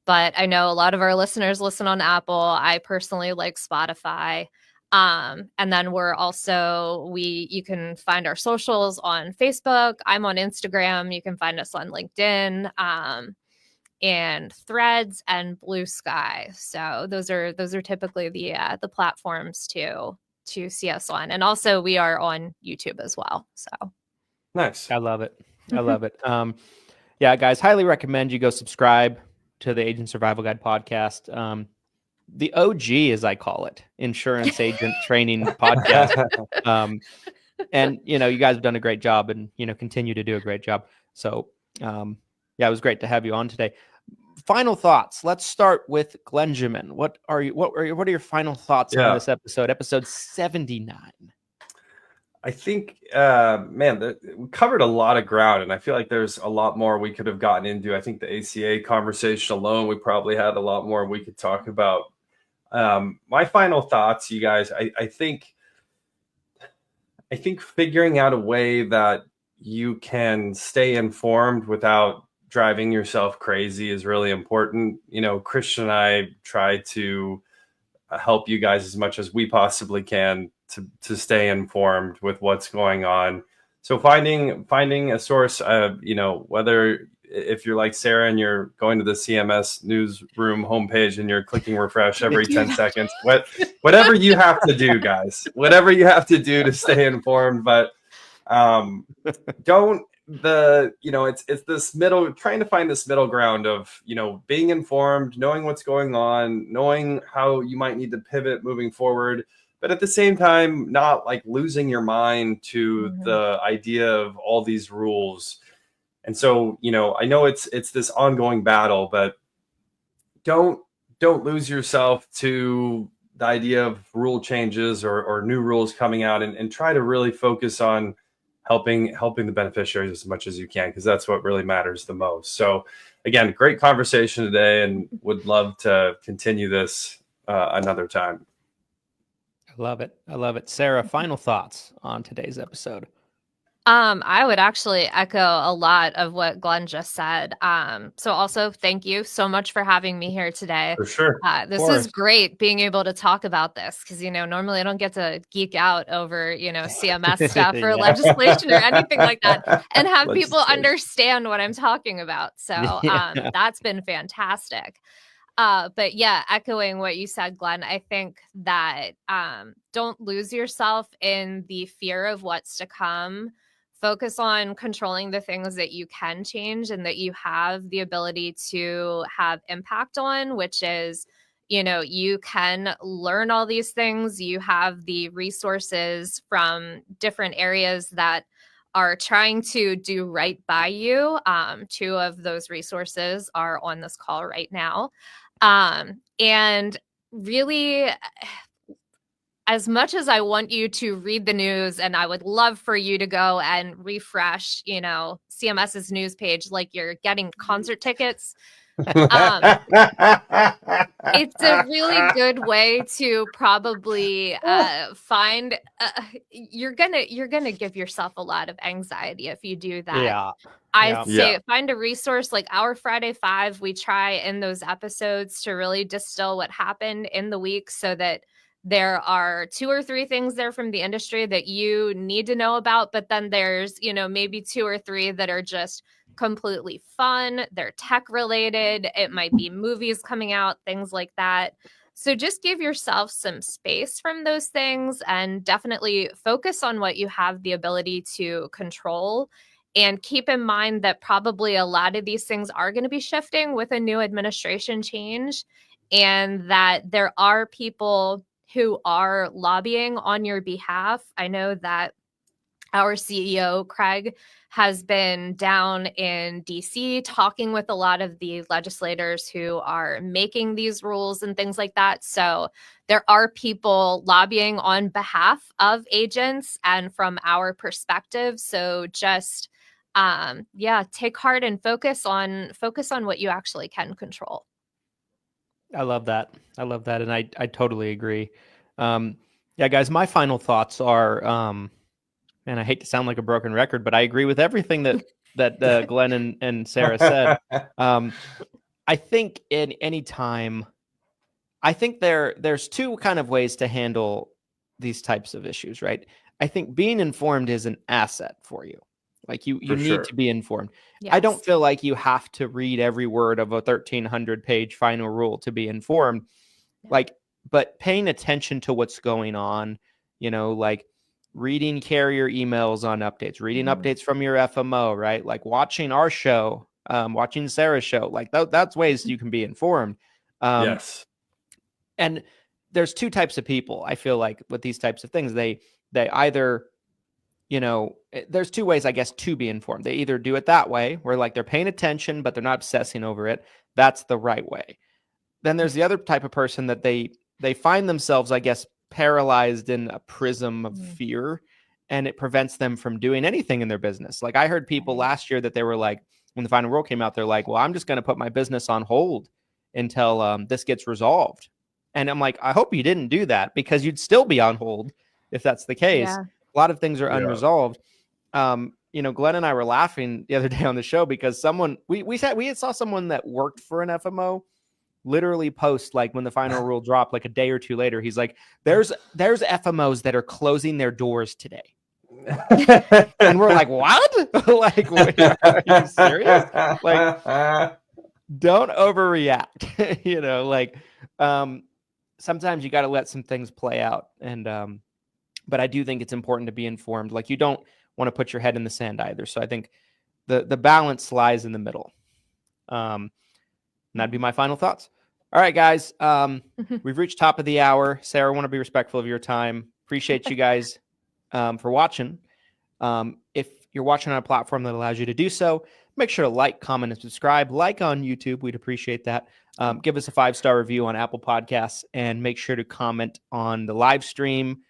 But I know a lot of our listeners listen on Apple. I personally like Spotify. And then we're also, you can find our socials on Facebook. I'm on Instagram. You can find us on LinkedIn. And Threads and Blue Sky. So those are typically the platforms to see us on. And also we are on YouTube as well. So nice. I love it. Yeah, guys, highly recommend you go subscribe to the Agent Survival Guide podcast. The OG, as I call it, insurance agent training podcast. And you guys have done a great job and continue to do a great job. So yeah, it was great to have you on today. Final thoughts. Let's start with Glenjamin. What are your final thoughts on this episode 79? I think, we covered a lot of ground, and I feel like there's a lot more we could have gotten into. I think the ACA conversation alone, we probably had a lot more we could talk about. My final thoughts, you guys, I think figuring out a way that you can stay informed without driving yourself crazy is really important. Christian and I try to help you guys as much as we possibly can to stay informed with what's going on. So finding a source, whether if you're like Sarah and you're going to the CMS newsroom homepage and you're clicking refresh every 10 seconds, whatever you have to do, guys, whatever you have to do to stay informed, but it's this trying to find this middle ground of, being informed, knowing what's going on, knowing how you might need to pivot moving forward, but at the same time, not like losing your mind to the idea of all these rules. And so, I know it's this ongoing battle, but don't lose yourself to the idea of rule changes or new rules coming out, and try to really focus on helping the beneficiaries as much as you can, because that's what really matters the most. So again, great conversation today, and would love to continue this another time. I love it. Sarah, final thoughts on today's episode? I would actually echo a lot of what Glenn just said. So also thank you so much for having me here today. For sure. This is great being able to talk about this, because, normally I don't get to geek out over, CMS stuff or legislation or anything like that, and have people understand what I'm talking about. So that's been fantastic. But yeah, echoing what you said, Glenn, I think that don't lose yourself in the fear of what's to come. Focus on controlling the things that you can change and that you have the ability to have impact on, which is, you can learn all these things. You have the resources from different areas that are trying to do right by you. Two of those resources are on this call right now. And really, as much as I want you to read the news, and I would love for you to go and refresh, CMS's news page like you're getting concert tickets, it's a really good way to probably find. You're gonna give yourself a lot of anxiety if you do that. Yeah. I say find a resource like our Friday 5. We try in those episodes to really distill what happened in the week, so that there are 2 or 3 things there from the industry that you need to know about, but then there's, maybe 2 or 3 that are just completely fun. They're tech related. It might be movies coming out, things like that. So just give yourself some space from those things, and definitely focus on what you have the ability to control, And keep in mind that probably a lot of these things are going to be shifting with a new administration change, and that there are people who are lobbying on your behalf. I know that our CEO, Craig, has been down in DC talking with a lot of the legislators who are making these rules and things like that. So there are people lobbying on behalf of agents and from our perspective. So just take heart and focus on what you actually can control. I love that. And I totally agree. Yeah, guys, my final thoughts are, and I hate to sound like a broken record, but I agree with everything that Glenn and Sarah said. I think in any time, I think there's two kind of ways to handle these types of issues, right? I think being informed is an asset for you. Like you need sure. to be informed. Yes. I don't feel like you have to read every word of a 1,300-page final rule to be informed. But paying attention to what's going on, like reading carrier emails on updates, reading updates from your FMO, right? Like watching our show, watching Sarah's show, like that's ways you can be informed. Yes. And there's two types of people, I feel like, with these types of things. They either, there's two ways, I guess, to be informed. They either do it that way, where like they're paying attention, but they're not obsessing over it. That's the right way. Then there's the other type of person that they find themselves, I guess, paralyzed in a prism of fear, and it prevents them from doing anything in their business. Like I heard people last year that they were like, when the final rule came out, they're like, well, I'm just going to put my business on hold until this gets resolved. And I'm like, I hope you didn't do that, because you'd still be on hold if that's the case. Yeah. A lot of things are unresolved. Glenn and I were laughing the other day on the show because we saw someone that worked for an FMO literally post, like when the final rule dropped, like a day or two later, he's like, there's FMOs that are closing their doors today. And we're like, what? Like, wait, are you serious? Like, don't overreact. Sometimes you got to let some things play out. And, but I do think it's important to be informed. Like you don't want to put your head in the sand either. So I think the balance lies in the middle. And that'd be my final thoughts. All right, guys. We've reached top of the hour. Sarah, I want to be respectful of your time. Appreciate you guys for watching. If you're watching on a platform that allows you to do so, make sure to like, comment, and subscribe. Like on YouTube. We'd appreciate that. Give us a 5-star review on Apple Podcasts, and make sure to comment on the live stream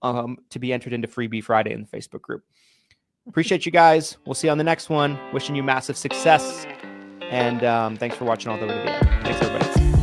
to be entered into Freebie Friday in the Facebook group. Appreciate you guys. We'll see you on the next one. Wishing you massive success. And thanks for watching all the way to the end. Thanks, everybody.